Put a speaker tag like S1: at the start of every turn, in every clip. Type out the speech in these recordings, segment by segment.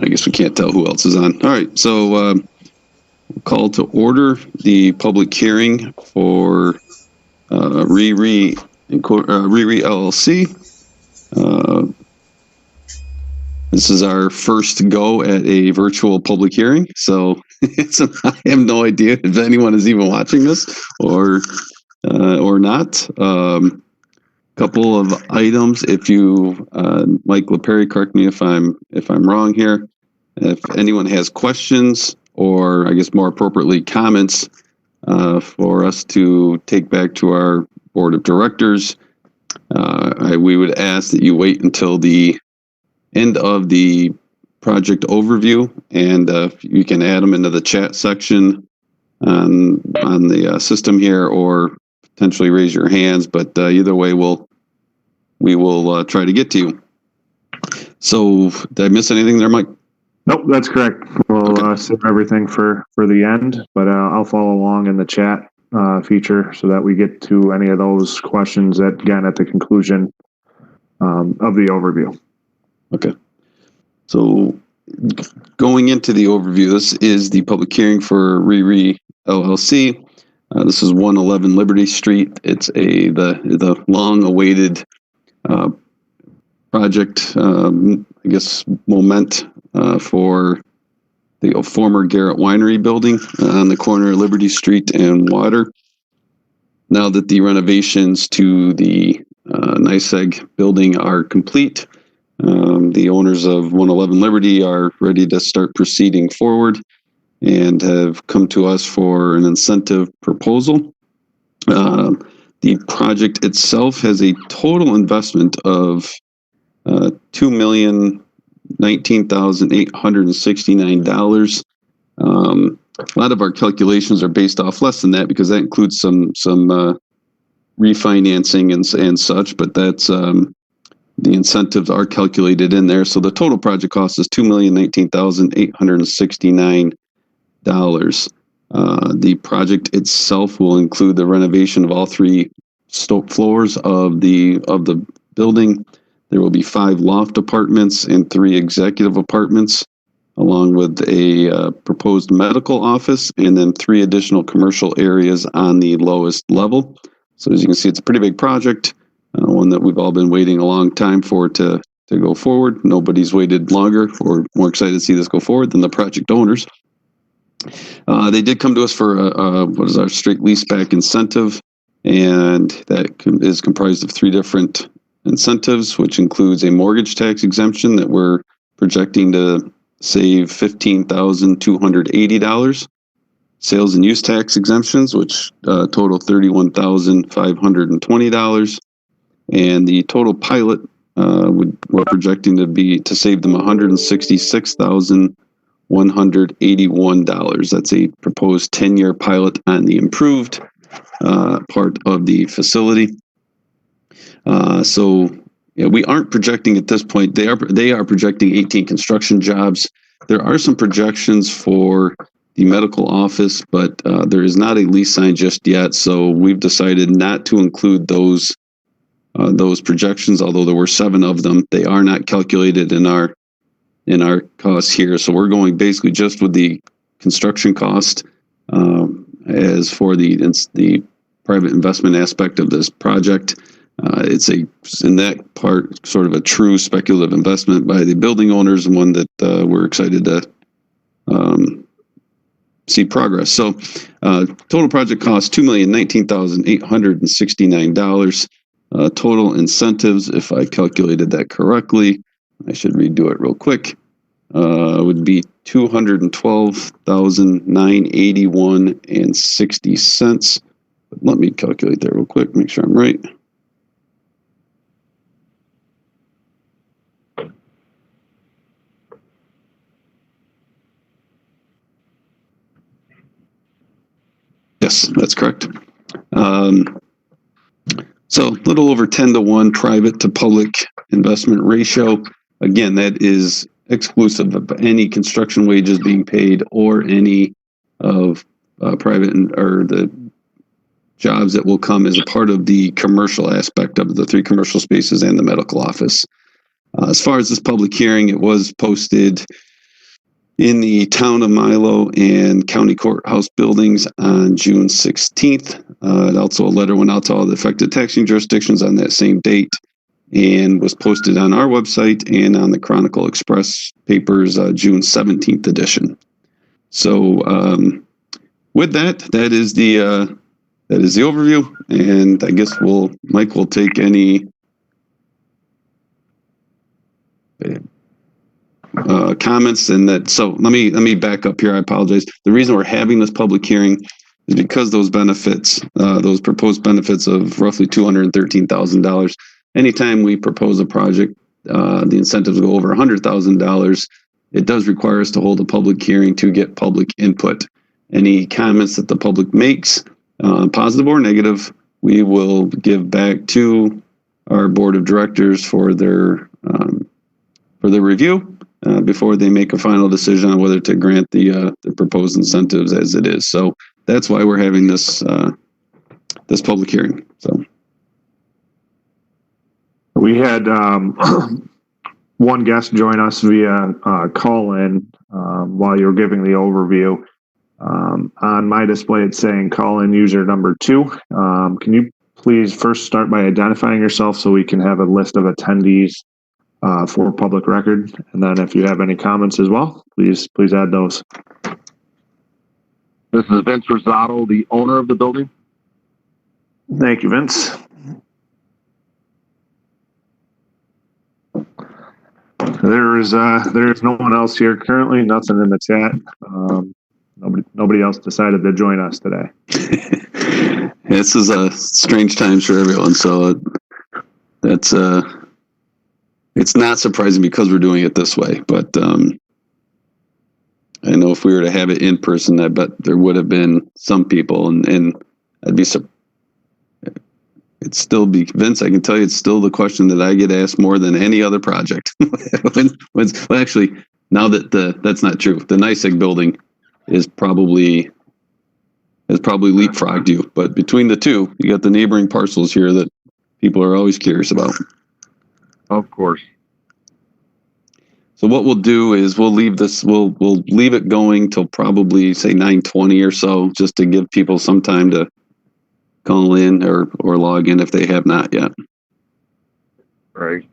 S1: I guess we can't tell who else is on. All right, so call to order the public hearing for Rei Rei LLC. This is our first go at a virtual public hearing, so I have no idea if anyone is even watching this or not. Couple of items. If you, Mike LaPerry, correct me if I'm wrong here. If anyone has questions, or I guess more appropriately, comments for us to take back to our board of directors, we would ask that you wait until the end of the project overview, and you can add them into the chat section on the system here, or potentially raise your hands. But either way, we will try to get to you. So, did I miss anything there, Mike?
S2: Nope, that's correct. We'll save everything for the end, but I'll follow along in the chat feature so that we get to any of those questions at the conclusion of the overview.
S1: Okay. So, going into the overview, this is the public hearing for Rei Rei LLC. This is 111 Liberty Street. It's the long-awaited project, I guess, moment for the former Garrett Winery building on the corner of Liberty Street and Water. Now that the renovations to the NYSEG building are complete, the owners of 111 Liberty are ready to start proceeding forward and have come to us for an incentive proposal. The project itself has a total investment of $2,019,869. A lot of our calculations are based off less than that because that includes some refinancing and such, but that's the incentives are calculated in there. So the total project cost is $2,019,869. The project itself will include the renovation of all three floors of the building. There will be 5 loft apartments and 3 executive apartments, along with a proposed medical office, and then 3 additional commercial areas on the lowest level. So as you can see, it's a pretty big project, one that we've all been waiting a long time for to go forward. Nobody's waited longer or more excited to see this go forward than the project owners. They did come to us for what is our straight leaseback incentive, and that is comprised of 3 different incentives, which includes a mortgage tax exemption that we're projecting to save $15,280, sales and use tax exemptions, which total $31,520, and the total pilot we're projecting to save them $166,181. That's a proposed 10-year pilot on the improved part of the facility. So we aren't projecting at this point. They are projecting 18 construction jobs. There are some projections for the medical office, but there is not a lease signed just yet. So we've decided not to include those projections. Although there were 7 of them, they are not calculated in our costs here. So we're going basically just with the construction cost. As for the private investment aspect of this project, it's in that part sort of a true speculative investment by the building owners, and one that we're excited to see progress. So total project cost $2,019,869. Total incentives, if I calculated that correctly, I should redo it real quick, would be $212,981.60. But let me calculate that real quick, make sure I'm right. Yes, that's correct. So a little over 10-to-1 private to public investment ratio. Again, that is exclusive of any construction wages being paid or any of private or the jobs that will come as a part of the commercial aspect of the 3 commercial spaces and the medical office. As far as this public hearing, it was posted in the town of Milo and county courthouse buildings on June 16th. Also, a letter went out to all the affected taxing jurisdictions on that same date and was posted on our website and on the Chronicle Express papers, June 17th edition. So with that, that is the overview, and I guess Mike will take any comments. And that, so let me back up here. I apologize. The reason we're having this public hearing is because those benefits, those proposed benefits of roughly $213,000. Anytime we propose a project, the incentives go over $100,000. It does require us to hold a public hearing to get public input. Any comments that the public makes, positive or negative, we will give back to our board of directors for their review before they make a final decision on whether to grant the proposed incentives as it is. So that's why we're having this this public hearing. So
S2: we had one guest join us via call-in while you were giving the overview. On my display, it's saying call-in user number 2. Can you please first start by identifying yourself so we can have a list of attendees for public record? And then if you have any comments as well, please add those.
S3: This is Vince Rosado, the owner of the building.
S2: Thank you, Vince. There is no one else here currently. Nothing in the chat. Nobody else decided to join us today.
S1: This is a strange times for everyone. So that's it's not surprising because we're doing it this way. But I know if we were to have it in person, I bet there would have been some people, and I'd be surprised. It'd still be, Vince, I can tell you it's still the question that I get asked more than any other project. Well, actually, now that that's not true. The NYSEG building has probably leapfrogged you. But between the two, you got the neighboring parcels here that people are always curious about.
S3: Of course.
S1: So what we'll do is we'll leave it going till probably say 9:20 or so, just to give people some time to call in or log in if they have not yet.
S3: Right.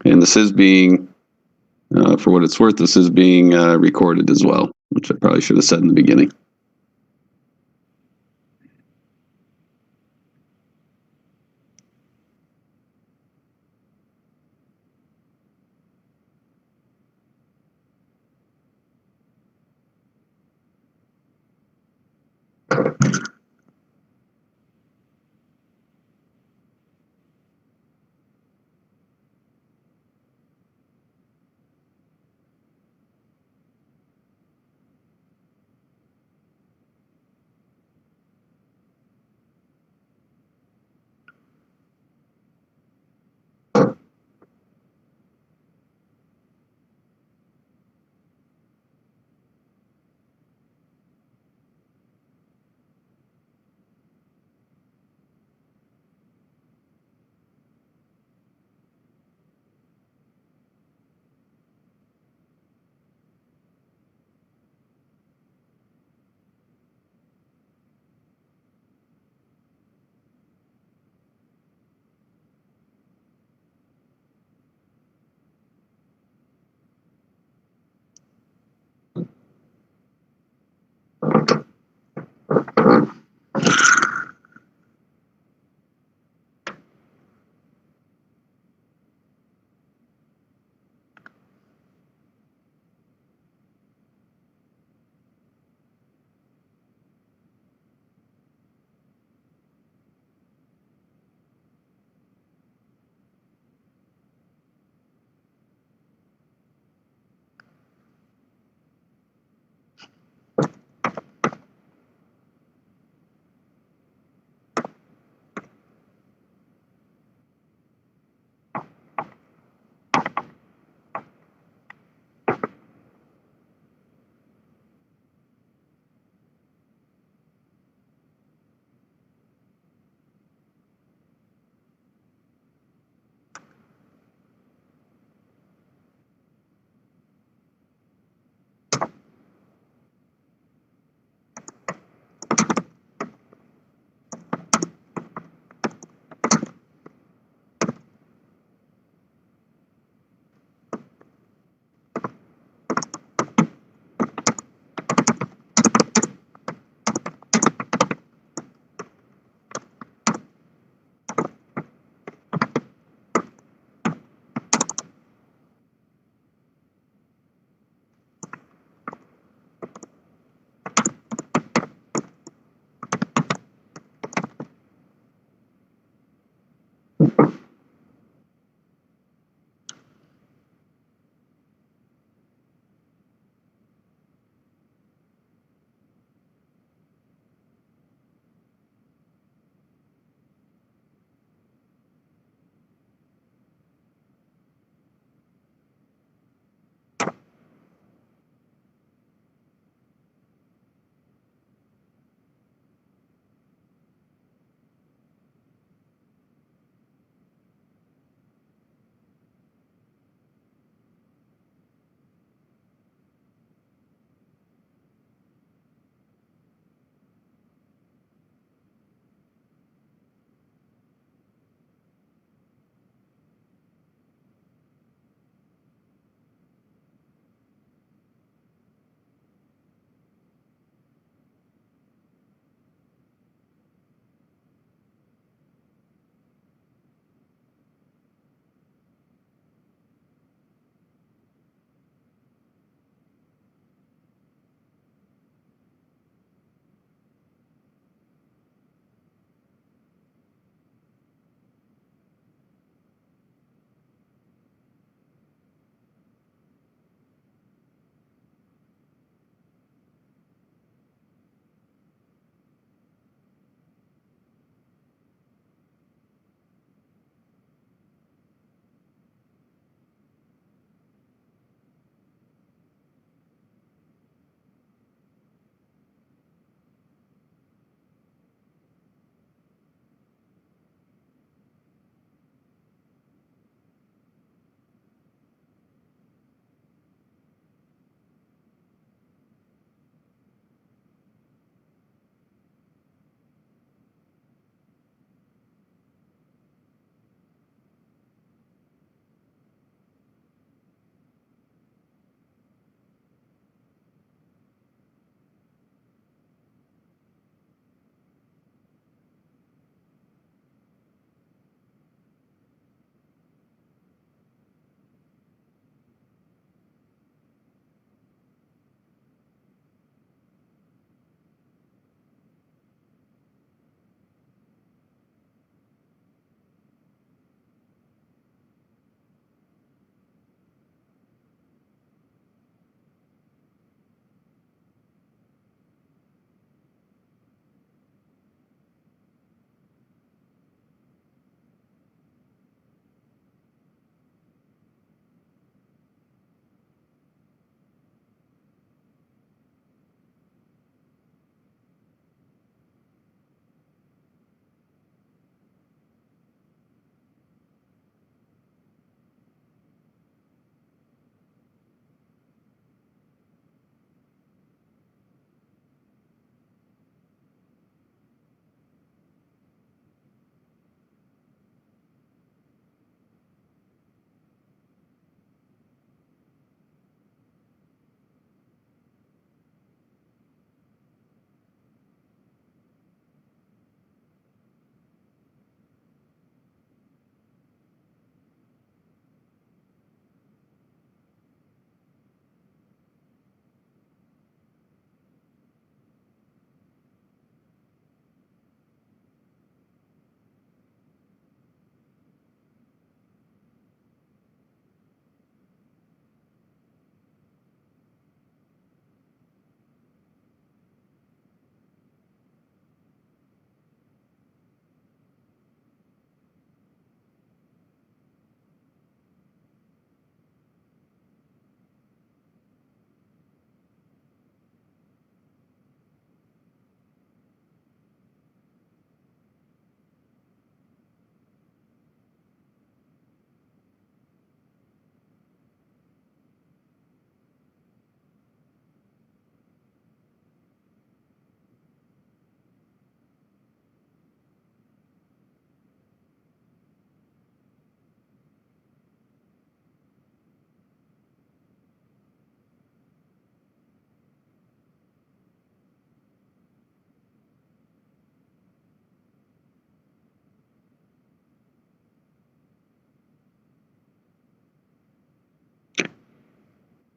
S1: And this is being, for what it's worth, this is being recorded as well, which I probably should have said in the beginning.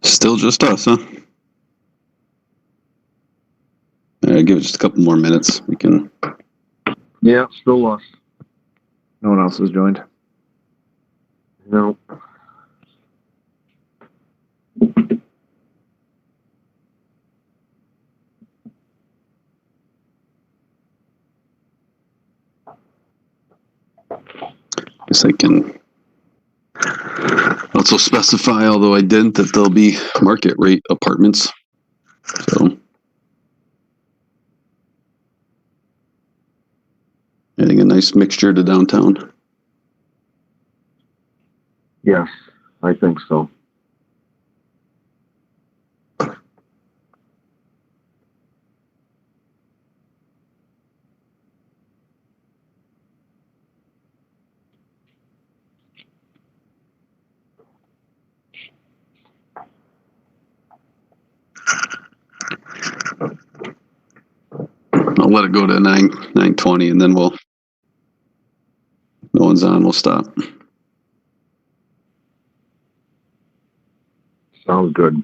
S1: Still just us, huh? All right, give it just a couple more minutes. We can.
S3: Yeah, still us.
S2: No one else has joined.
S3: No.
S1: Guess I can also specify, although I didn't, that there'll be market rate apartments. So adding a nice mixture to downtown.
S3: Yes, I think so.
S1: I'll let it go to 9:20, and then no one's on, we'll stop.
S3: Sounds good.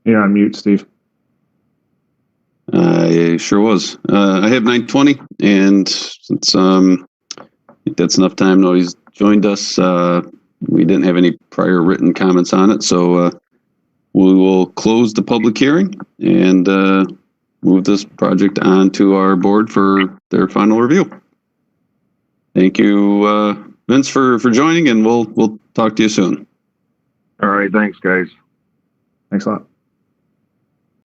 S2: You're on mute, Steve.
S1: I sure was. I have 9:20, and since I think that's enough time. Nobody's joined us. We didn't have any prior written comments on it, so we will close the public hearing and move this project on to our board for their final review. Thank you, Vince, for joining, and we'll talk to you soon.
S3: All right, thanks, guys.
S2: Thanks a lot.